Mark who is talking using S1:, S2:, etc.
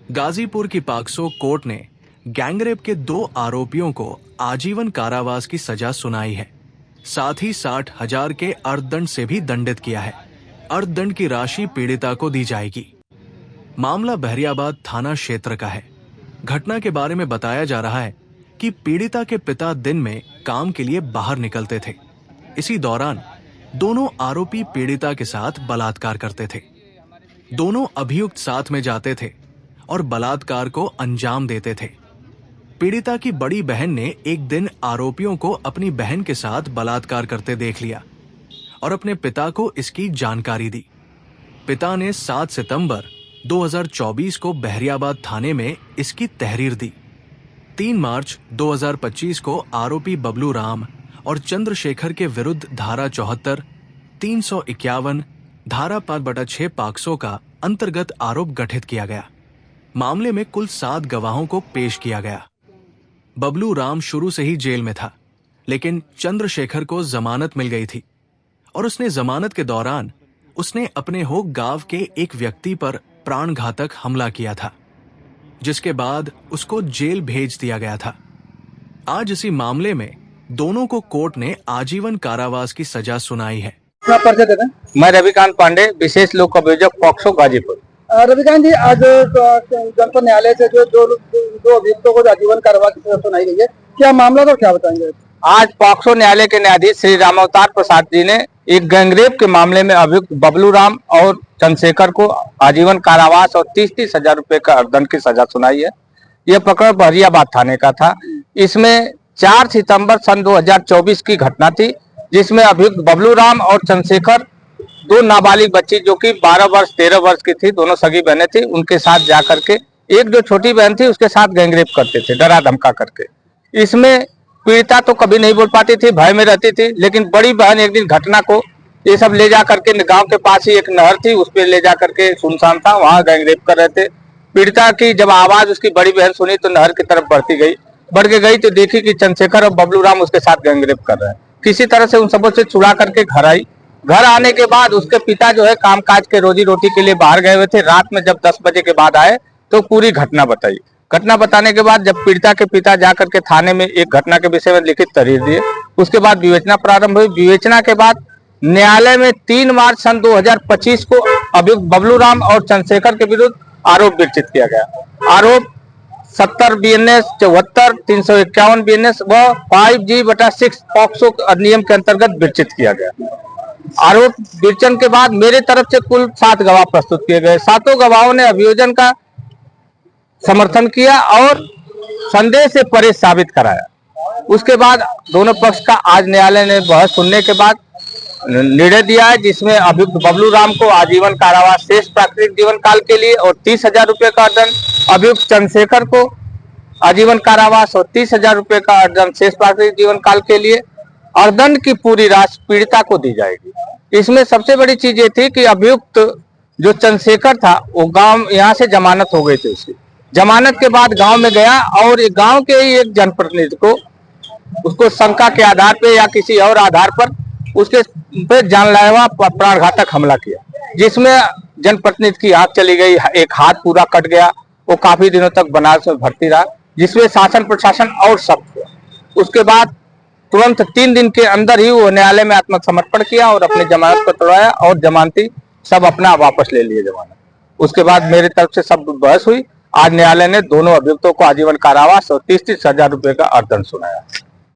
S1: गाजीपुर की POCSO court ने gangrape के 2 आरोपियों को आजीवन कारावास की सजा सुनाई है। साथ ही 60,000 के अर्थदंड से भी दंडित किया है। अर्थदंड की राशि पीड़िता को दी जाएगी। मामला बहरियाबाद थाना क्षेत्र का है। घटना के बारे में बताया जा रहा है कि पीड़िता के पिता दिन में काम के लिए बाहर निकलते थे। इसी दौरान दोनों आरोपी पीड़िता के साथ बलात्कार करते थे। दोनों अभियुक्त साथ में जाते थे और बलात्कार को अंजाम देते थे। पीड़िता की बड़ी बहन ने एक दिन आरोपियों को अपनी बहन के साथ बलात्कार करते देख लिया और अपने पिता को इसकी जानकारी दी। पिता ने 7 सितंबर 2024 को बहरियाबाद थाने में इसकी तहरीर दी। 3 मार्च 2025 को आरोपी बबलू राम और चंद्रशेखर के विरुद्ध धारा 74, 351, धारा 5/6 पॉक्सो का अंतर्गत आरोप गठित किया गया। मामले में कुल 7 गवाहों को पेश किया गया। बबलू राम शुरू से ही जेल में था, लेकिन चंद्रशेखर को जमानत मिल गई थी और उसने जमानत के दौरान उसने अपने हो गांव के एक व्यक्ति पर प्राणघातक हमला किया था, जिसके बाद उसको जेल भेज दिया गया था। आज इसी मामले में दोनों को कोर्ट ने आजीवन कारावास की सजा सुनाई है।
S2: मैं रविकांत पांडे, विशेष लोक अभियोजक पॉक्सो गाजीपुर।
S3: रविकांत जी, आज जनपद न्यायालय से जो दो अभियुक्तों को आजीवन कारावास की सजा सुनाई गई है, क्या मामला तो क्या बताएंगे?
S2: आज पॉक्सो न्यायालय के न्यायाधीश श्री रामावतार प्रसाद जी ने एक गैंगरेप के मामले में अभियुक्त बबलू राम और चंद्रशेखर को आजीवन कारावास और 30-30 हजार रुपए का अर्थदंड की सजा सुनाई है। यह प्रकरण बहरियाबाद थाने का था। इसमें 4 सितंबर सन 2024 की घटना थी, जिसमें अभियुक्त बबलू राम और चंद्रशेखर 2 नाबालिग बच्ची जो कि 12 वर्ष 13 वर्ष की थी, दोनों सगी बहनें थी, उनके साथ जाकर के एक जो छोटी बहन थी उसके साथ गैंगरेप करते थे, डरा धमका करके। इसमें पीड़िता तो कभी नहीं बोल पाती थी, भय में रहती थी, लेकिन बड़ी बहन एक दिन घटना को ये सब ले जा करके गांव के पास ही एक नहर थी, उस पर ले जा करके, सुनसान था, वहां गैंगरेप कर रहे थे। पीड़िता की जब आवाज उसकी बड़ी बहन सुनी तो नहर की तरफ बढ़ के गई तो देखी कि चंद्रशेखर और बबलू राम उसके साथ गैंगरेप कर रहे हैं। किसी तरह से उन सबों से छुड़ा करके घर आई। घर आने के बाद उसके पिता जो है कामकाज के रोजी रोटी के लिए बाहर गए हुए थे। रात में जब 10 बजे के बाद आए तो पूरी घटना बताई। घटना बताने के बाद जब पीड़िता के पिता जाकर के थाने में एक घटना के विषय में लिखित तहरीर दिए, उसके बाद विवेचना प्रारंभ हुई। विवेचना के बाद न्यायालय में 3 मार्च सन 2025 को अभियुक्त बबलू राम और चंद्रशेखर के विरुद्ध आरोप विरचित किया गया। आरोप 70 BNS, 74, 351 BNS व 5G/6 पॉक्सो अधिनियम के अंतर्गत विरचित किया गया। आरोप विवेचन के बाद मेरे तरफ से कुल 7 गवाह प्रस्तुत किए गए। 7 गवाहों ने अभियोजन का समर्थन किया और संदेह से परे साबित कराया। उसके बाद दोनों पक्ष का आज न्यायालय ने बहस सुनने के बाद निर्णय दिया है, जिसमें अभियुक्त बबलू राम को आजीवन कारावास शेष प्राकृतिक जीवन काल के लिए और 30,000 रुपए का दंड, अभियुक्त चंद्रशेखर को आजीवन कारावास और 30,000 रुपए का दंड शेष प्राकृतिक जीवन काल के लिए। अर्थदंड की पूरी राशि पीड़िता को दी जाएगी। इसमें सबसे बड़ी चीज ये थी कि अभियुक्त जो चंद्रशेखर था वो गांव, यहाँ से जमानत हो गई थी उसकी। जमानत के बाद गांव में गया और एक गांव के ही एक जनप्रतिनिधि को उसको शंका के आधार पे या किसी और आधार पर उसके पे जानलेवा प्राणघातक हमला किया, जिसमें जनप्रतिनिधि की आंख चली गई, एक हाथ पूरा कट गया। वो काफी दिनों तक बनारस में भर्ती रहा, जिसमें शासन प्रशासन और सख्त हुआ। उसके बाद तुरंत 3 दिन के अंदर ही वो न्यायालय में आत्मसमर्पण किया और अपनी जमानत को तोड़ाया और जमानती सब अपना वापस ले लिए जमानत। उसके बाद मेरे तरफ से सब बहस हुई। आज न्यायालय ने दोनों अभियुक्तों को आजीवन कारावास और 30-30 हजार रुपए का अर्थदंड सुनाया।